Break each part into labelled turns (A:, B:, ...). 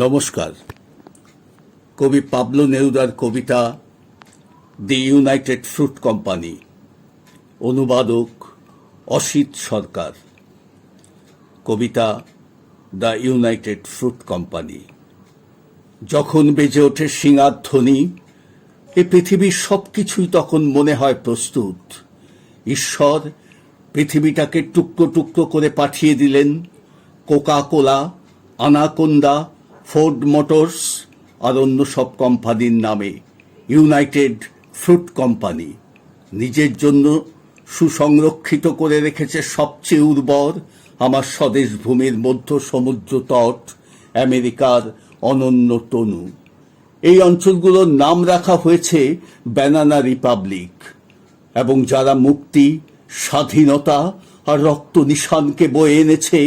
A: নমস্কার। কবি পাবলো নেরুদার কবিতা দি ইউনাইটেড ফ্রুট কোম্পানি, অনুবাদক অসিত সরকার। কবিতা দ্য ইউনাইটেড ফ্রুট কোম্পানি। যখন বেজে ওঠে সিঙার ধ্বনি, এ পৃথিবীর সবকিছুই তখন মনে হয় প্রস্তুত। ঈশ্বর পৃথিবীটাকে টুকরো টুকরো করে পাঠিয়ে দিলেন কোকা কোলা, আনাকোন্দা, ফোর্ড মোটরস আর অন্য সব কোম্পানির নামে ইউনাইটেড ফ্রুট কোম্পানি। নিজের জন্য সুসংরক্ষিত করে রেখেছে সবচেয়ে উর্বর আমার স্বদেশ ভূমির মধ্য সমুদ্র তট, আমেরিকার অনন্য তনু। এই অঞ্চলগুলোর নাম রাখা হয়েছে ব্যানানা রিপাবলিক, এবং যারা মুক্তি, স্বাধীনতা আর রক্ত নিশানকে বয়ে এনেছে,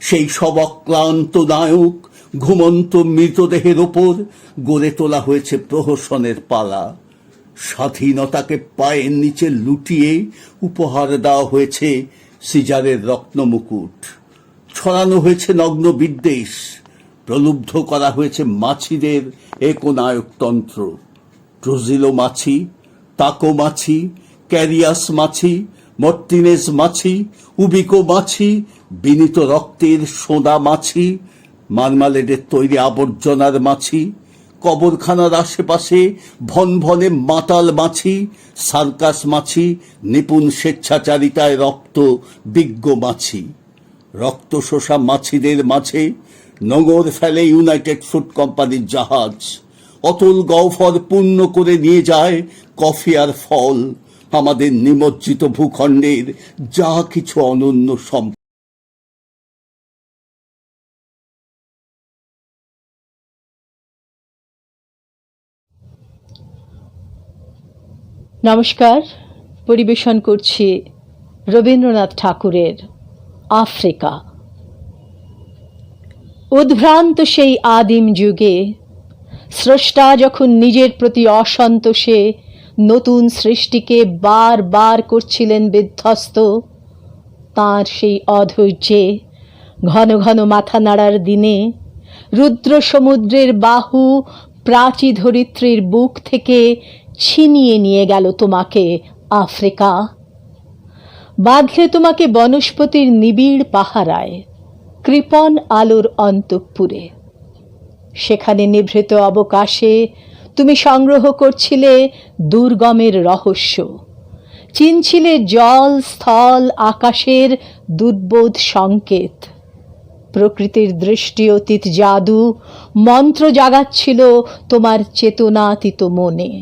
A: সেই সব অক্লান্ত নায়ক ঘুমন্ত মৃতদেহের ওপর গড়ে তোলা হয়েছে প্রহসনের পালা। স্বাধীনতাকে পায়ের নিচে লুটিয়ে উপহার দেওয়া হয়েছে সিজারের রত্নমুকুট। ছড়ানো হয়েছে নগ্ন বিদ্বেষ, প্রলুব্ধ করা হয়েছে মাছিদের একনায়কতন্ত্র। ট্রুজিলো মাছি, তাকো মাছি, ক্যারিয়াস মাছি, মর্টিনেজ মাছি, উবিকো মাছি, বিনীত রক্তের সোঁদা মাছি, মার্মালেডের তৈরি আবর্জনার মাছি, কবরখানার আশেপাশে ভনভনে মাতাল মাছি, সার্কাস মাছি, নিপুণ স্বেচ্ছাচারিতায় রক্ত বিজ্ঞ মাছি। রক্ত শোষা মাছিদের মাঝে নোঙর ফেলে ইউনাইটেড ফ্রুট কোম্পানির জাহাজ। অতল গহ্বর পূর্ণ করে নিয়ে যায় কফি আর ফল, আমাদের নিমজ্জিত ভূখণ্ডের যা কিছু অনন্য সম্পদ।
B: নমস্কার, পরিবেশন করছি রবীন্দ্রনাথ ঠাকুরের আফ্রিকা। উদ্ভ্রান্ত সেই আদিম যুগে স্রষ্টা যখন নিজের প্রতি অসন্তোষে নতুন সৃষ্টিকে বার বার করছিলেন বিধ্বস্ত, তাঁর সেই অধৈর্যে ঘন ঘন মাথা নাড়ার দিনে রুদ্র সমুদ্রের বাহু প্রাচী ধরিত্রীর বুক থেকে ছিনিয়ে নিয়ে গেল তোমাকে আফ্রিকা। বাঁধলে তোমাকে বনস্পতির নিবিড় পাহারায়, কৃপণ আলোর অন্তঃপুরে। সেখানে নিভৃত অবকাশে তুমি সংগ্রহ করছিলে দুর্গমের রহস্য, চিনছিলে জল, স্থল, আকাশের দুর্বোধ সংকেত। প্রকৃতির দৃষ্টি অতীত জাদু মন্ত্র জাগাচ্ছিল তোমার চেতনাতীত মনে।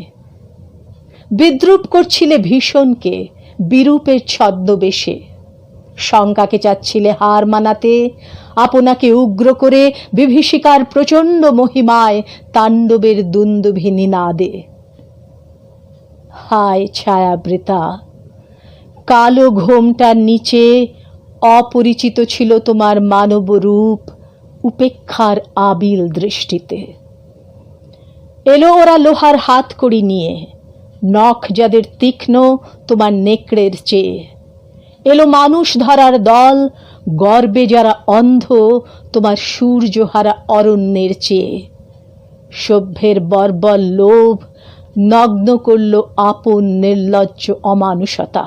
B: বিদ্রুপ করছিলে ভীষণকে বিরূপের ছদ্মবেশে। শঙ্কাকে চাচ্ছিলে হার মানাতে, আপনাকে উগ্র করে বিভীষিকার প্রচণ্ড মহিমায় তাণ্ডবের দুন্দুভি নিনাদে। হায় ছায়াবৃতা, কালো ঘোমটার নিচে অপরিচিত ছিল তোমার মানব রূপ উপেক্ষার আবিল দৃষ্টিতে। এলো ওরা লোহার হাতকড়ি নিয়ে, নখ যাদের তীক্ষ্ণ তোমার নেকড়ের চেয়ে। এলো মানুষ ধরার দল, গর্বে যারা অন্ধ তোমার সূর্যহারা অরণ্যের চেয়ে। সভ্যের বর্বর লোভ নগ্ন করল আপন নির্লজ্জ অমানুষতা।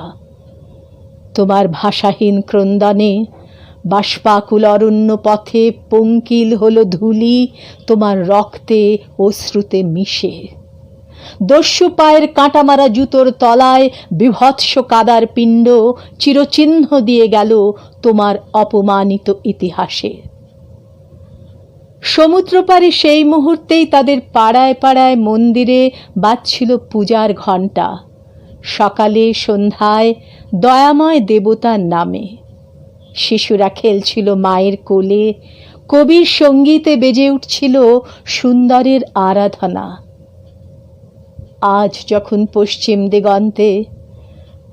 B: তোমার ভাষাহীন ক্রন্দনে বাষ্পাকুল অরণ্য পথে পঙ্কিল হলো ধূলি তোমার রক্তে অশ্রুতে মিশে। দস্যু পায়ের কাঁটামারা জুতোর তলায় বিভৎস কাদার পিণ্ড চিরচিহ্ন দিয়ে গেল তোমার অপমানিত ইতিহাসে। সমুদ্রপাড়ে সেই মুহূর্তেই তাদের পাড়ায় পাড়ায় মন্দিরে বাজছিল পূজার ঘণ্টা। সকালে সন্ধ্যায় দয়াময় দেবতার নামে শিশুরা খেলছিল মায়ের কোলে, কবির সঙ্গীতে বেজে উঠছিল সুন্দরের আরাধনা। আজ যখন পশ্চিম দিগন্তে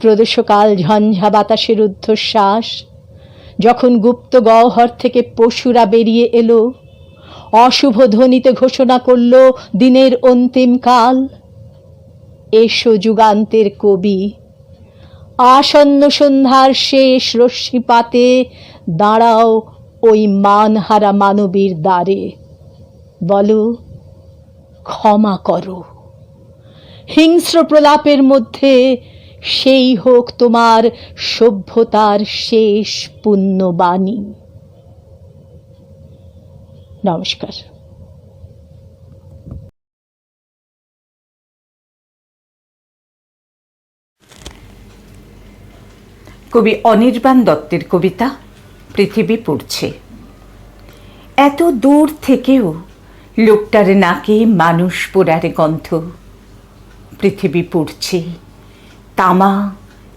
B: প্রদোষকাল ঝঞ্ঝা বাতাসের ঊর্ধ্বশ্বাস, যখন গুপ্ত গহ্বর থেকে পশুরা বেরিয়ে এলো, অশুভ ধ্বনিতে ঘোষণা করল দিনের অন্তিম কাল। এসো যুগান্তের কবি, আসন্ন সন্ধ্যার শেষ রশ্মিপাতে দাঁড়াও ওই মানহারা মানবীর দ্বারে। বলো ক্ষমা করো। হিংস্র প্রলাপের মধ্যে সেই হোক তোমার সভ্যতার শেষ পুণ্যবাণী। নমস্কার।
C: কবি অনির্বাণ দত্তের কবিতা পৃথিবী পুড়ছে। এত দূর থেকেও লোকটার নাকে মানুষ পোড়ার গন্ধ। পৃথিবী পুড়ছে। তামা,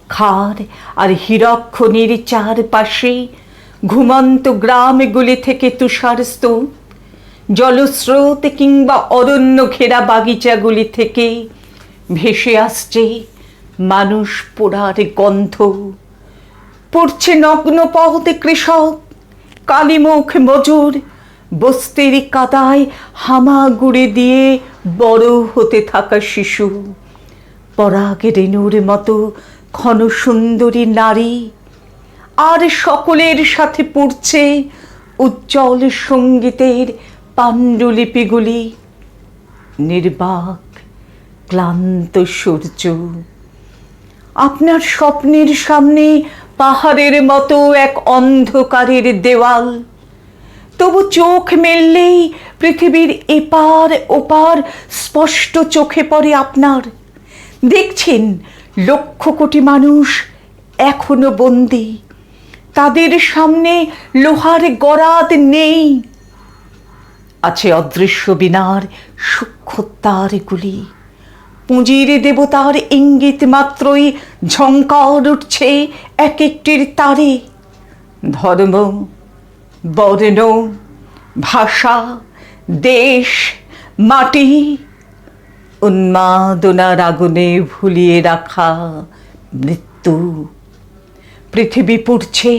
C: খার আর হীরক খনির চারপাশে ঘুমন্ত গ্রামগুলি থেকে তুষার স্তূপ, জলস্রোত কিংবা অরণ্য ঘেরা বাগিচাগুলি থেকে ভেসে আসছে মানুষ পোড়ার গন্ধ। পড়ছে নগ্ন পথে কৃষক, কালিমুখ মজুর, বস্তির কাদায় হামাগুড়ি দিয়ে বড় হতে থাকা শিশু, পরাগ রেণুর মতো ক্ষণসুন্দরী নারী, আর সকলের সাথে পড়ছে উজ্জ্বল সঙ্গীতের পাণ্ডুলিপিগুলি। নির্বাক ক্লান্ত সূর্য আপনার স্বপ্নের সামনে পাহাড়ের মতো এক অন্ধকারের দেওয়াল। তবু চোখ মেললেই পৃথিবীর এপার ওপার স্পষ্ট চোখে পড়ে আপনার। দেখছেন লক্ষ কোটি মানুষ এখনো বন্দী, তাদের সামনে লোহার গরাদ নেই। আছে অদৃশ্য বীণার সূক্ষ্ম তারগুলি, পুঁজির দেবতার ইঙ্গিত মাত্রই ঝঙ্কার উঠছে এক একটির তারে। ধর্ম, বর্ণ, ভাষা, দেশ, মাটি, উন্মাদনার আগুনে ভুলিয়ে রাখা মৃত্যু। পৃথিবী পুড়ছে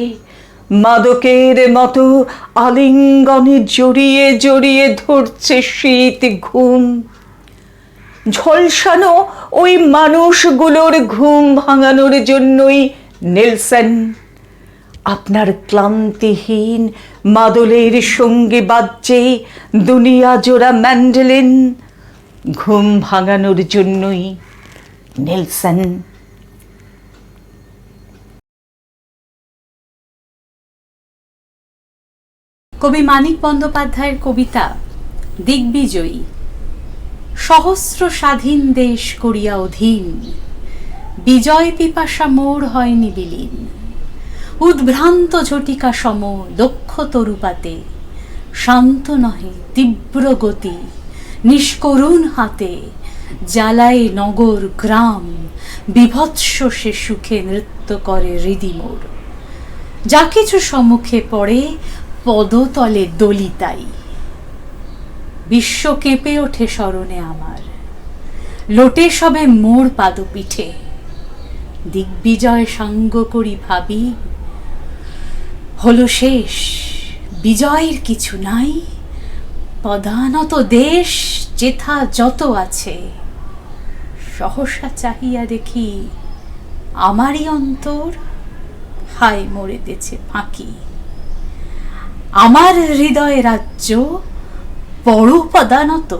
C: মাদকের মতো, আলিঙ্গনে জড়িয়ে জড়িয়ে ধরছে শীত ঘুম। ঝলসানো ওই মানুষগুলোর ঘুম ভাঙানোর জন্যই নেলসন আপনার ক্লান্তিহীন মাদলের সঙ্গে বাজছে দুনিয়া জোড়া ম্যান্ডেলিন। ঘুম ভাঙানোর জন্যই নেলসন।
D: কবি মানিক বন্দ্যোপাধ্যায়ের কবিতা দিগ্বিজয়ী। সহস্র স্বাধীন দেশ করিয়া অধীন, বিজয় পিপাসা মোর হয়নি বিলীন। উদ্ভ্রান্ত ঝটিকা সম দক্ষ তরুপাতে, শান্ত নহে তীব্র গতি নিষ্করুণ হাতে। জ্বালায় নগর গ্রাম, বিভৎস সে সুখে নৃত্য করে হৃদি মোর। যা কিছু সম্মুখে পড়ে পদতলে দলিতাই। বিশ্ব কেঁপে ওঠে স্মরণে আমার, লোটে সবে মোর পাদপীঠে। দিগ্বিজয় সাঙ্গ করি ভাবি, হলো শেষ, বিজয়ের কিছু নাই। পদানত দেশ যেথা যত আছে, সহসা চাহিয়া দেখি আমারই অন্তর হায় মরেতেছে ফাঁকি। আমার হৃদয় রাজ্য বড় পদানত,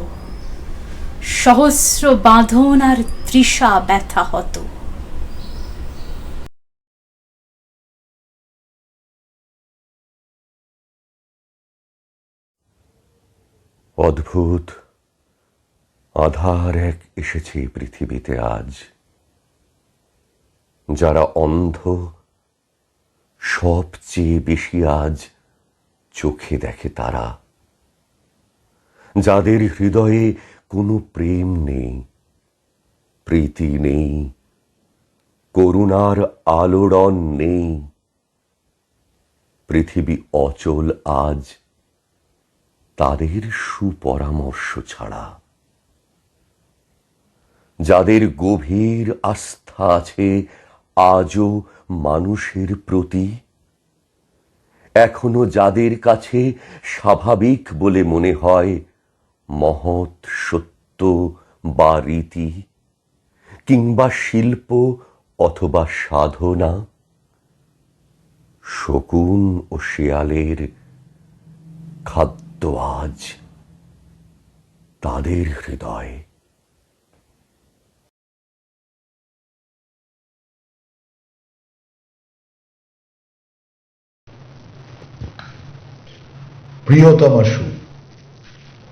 D: সহস্র বাঁধন আর তৃষা ব্যথা হত।
E: অদ্ভুত আধার এক এসেছে পৃথিবীতে আজ। যারা অন্ধ সবচেয়ে বেশি আজ চোখে দেখে তারা, যাদের হৃদয়ে কোনো প্রেম নেই, প্রীতি নেই, করুণার আলোড়ন নেই। পৃথিবী অচল আজ তাদের সুপরামর্শ ছাড়া। যাদের গভীর আস্থা আছে আজও মানুষের প্রতি, এখনো যাদের কাছে স্বাভাবিক বলে মনে হয় মহৎ সত্য বা রীতি, কিংবা শিল্প অথবা সাধনা, শকুন ও শেয়ালের খাদ্য আজ তাদের হৃদয়।
F: প্রিয়তমা সু,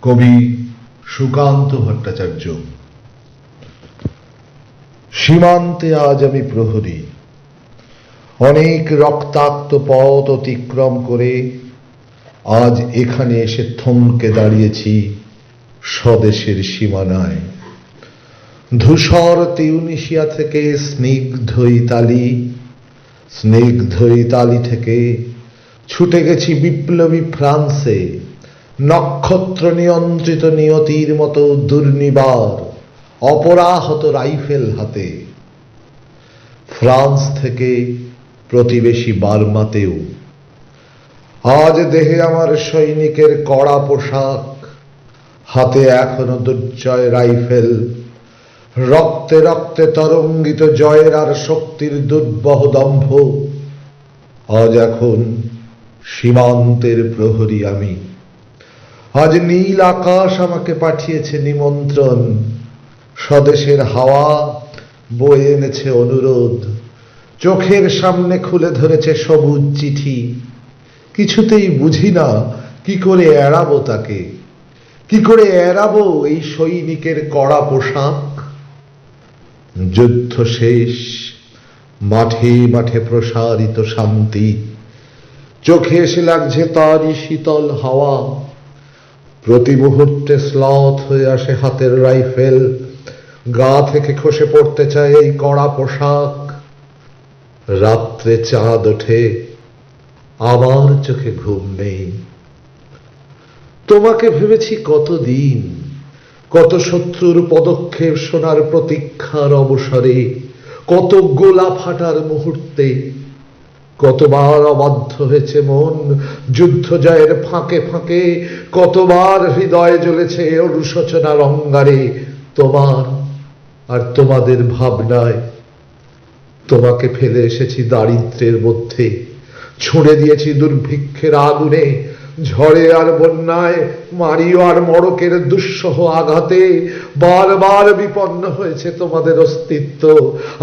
F: কবি সুকান্ত ভট্টাচার্য। সীমান্তে আজ আমি প্রহরী, অনেক রক্তাক্ত পথ অতিক্রম করে আজ এখানে এসে থমকে দাঁড়িয়েছি স্বদেশের সীমানায়। ধূসর তিউনিসিয়া থেকে স্নিগ্ধ ইতালি, স্নিগ্ধ ইতালি থেকে ছুটে গেছি বিপ্লবী ফ্রান্সে, নক্ষত্র নিয়ন্ত্রিত নিয়তির মতো দুর্নিবার অপরাহত রাইফেল হাতে। ফ্রান্স থেকে প্রতিবেশী বার্মাতেও আজ দেহে আমার সৈনিকের কড়া পোশাক, হাতে এখনো দুর্জয় রাইফেল, রক্তে রক্তে তরঙ্গিত জয়ের আর শক্তির দুর্বহ দম্ভ। আজ এখন সীমান্তের প্রহরী আমি। আজ নীল আকাশ আমাকে পাঠিয়েছে নিমন্ত্রণ, স্বদেশের হাওয়া বয়ে এনেছে অনুরোধ, চোখের সামনে খুলে ধরেছে সবুজ চিঠি। কিছুতেই বুঝি না কি করে এড়াবো তাকে, কি করে এড়াবো এই সৈনিকের কড়া পোশাক। যুদ্ধ শেষ, মাঠে মাঠে প্রসারিত শান্তি, চোখে এসে লাগছে তারই শীতল হাওয়া। প্রতি মুহূর্তে শ্লথ হয়ে আসে হাতের রাইফেল, গা থেকে খসে পড়তে চায় এই কড়া পোশাক। রাত্রে চাঁদ ওঠে, আমার চোখে ঘুম নেই। তোমাকে ভেবেছি কতদিন, কত শত্রুর পদক্ষেপ শোনার প্রতীক্ষার অবসরে, কত গোলা ফাটার মুহূর্তে। কতবার অবাধ্য হয়েছে মন যুদ্ধ জয়ের ফাঁকে ফাঁকে, কতবার হৃদয়ে জ্বলেছে অনুশোচনার অঙ্গারে তোমার আর তোমাদের ভাবনায়। তোমাকে ফেলে এসেছি দারিদ্র্যের মধ্যে, ছুঁড়ে দিয়েছি দুর্ভিক্ষের আগুনে, ঝড়ে আর বন্যায়, মারিও আর মড়কের দুঃসহ আঘাতে। বারবার বিপন্ন হয়েছে তোমাদের অস্তিত্ব,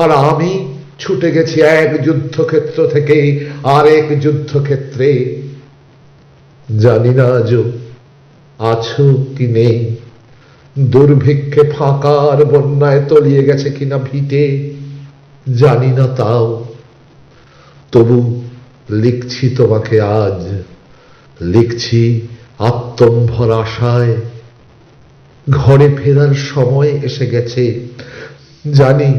F: আর আমি ছুটে গেছি এক যুদ্ধক্ষেত্র থেকে আরেক যুদ্ধক্ষেত্রে। জানি না আজও আছো কি নেই, দুর্ভিক্ষে ফাঁকা আর বন্যায় তলিয়ে গেছে কিনা ভিটে, জানি না তাও। তবু লিখছি তোমাকে আজ, লিখছি আত্মম্ভর আশায়। ঘরে ফেরার সময় এসে গেছে, জানি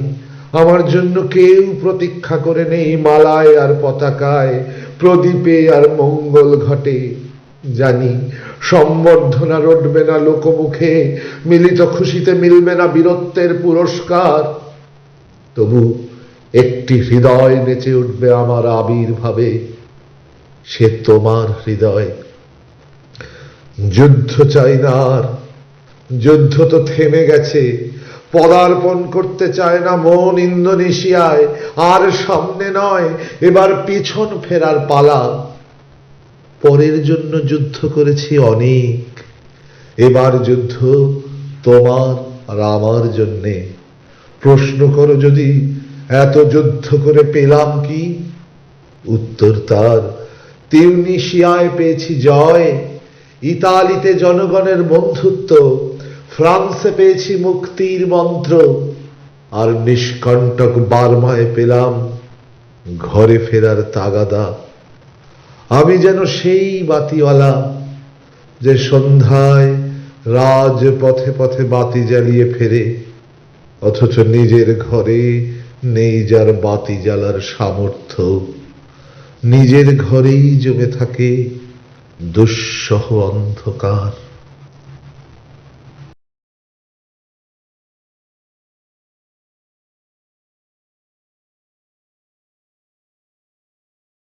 F: আমার জন্য কেউ প্রতীক্ষা করে নেই মালায় আর পতাকায়, প্রদীপে আর মঙ্গল ঘটে। জানি সম্বর্ধনা রটবে না লোকমুখে, মিলিত খুশিতে মিলবে না বীরত্বের পুরস্কার। তবু একটি হৃদয় নেচে উঠবে আমার আবির্ভাবে, সে তোমার হৃদয়। যুদ্ধ চাই না আর, যুদ্ধ তো থেমে গেছে। পদার্পণ করতে চায় না মন ইন্দোনেশিয়ায়, আর সামনে নয়, এবার পিছন ফেরার পালা। পরের জন্য যুদ্ধ করেছি অনেক, এবার যুদ্ধ তোমার আর আমার জন্যে। প্রশ্ন করো যদি এত যুদ্ধ করে পেলাম কি, উত্তর তার তিউনিসিয়ায় পেয়েছি জয়, ইতালিতে জনগণের বন্ধুত্ব, ফ্রান্সে পেয়েছি মুক্তির মন্ত্র, আর নিষ্কণ্টক বার্মায় পেলাম ঘরে ফেরার তাগাদা। আমি যেন সেই বাতিওয়ালা যে সন্ধ্যায় রাজ পথে পথে বাতি জ্বালিয়ে ফেরে, অথচ নিজের ঘরে নেই যার বাতি জ্বালার সামর্থ্য। নিজের ঘরেই জমে থাকে দুঃসহ অন্ধকার।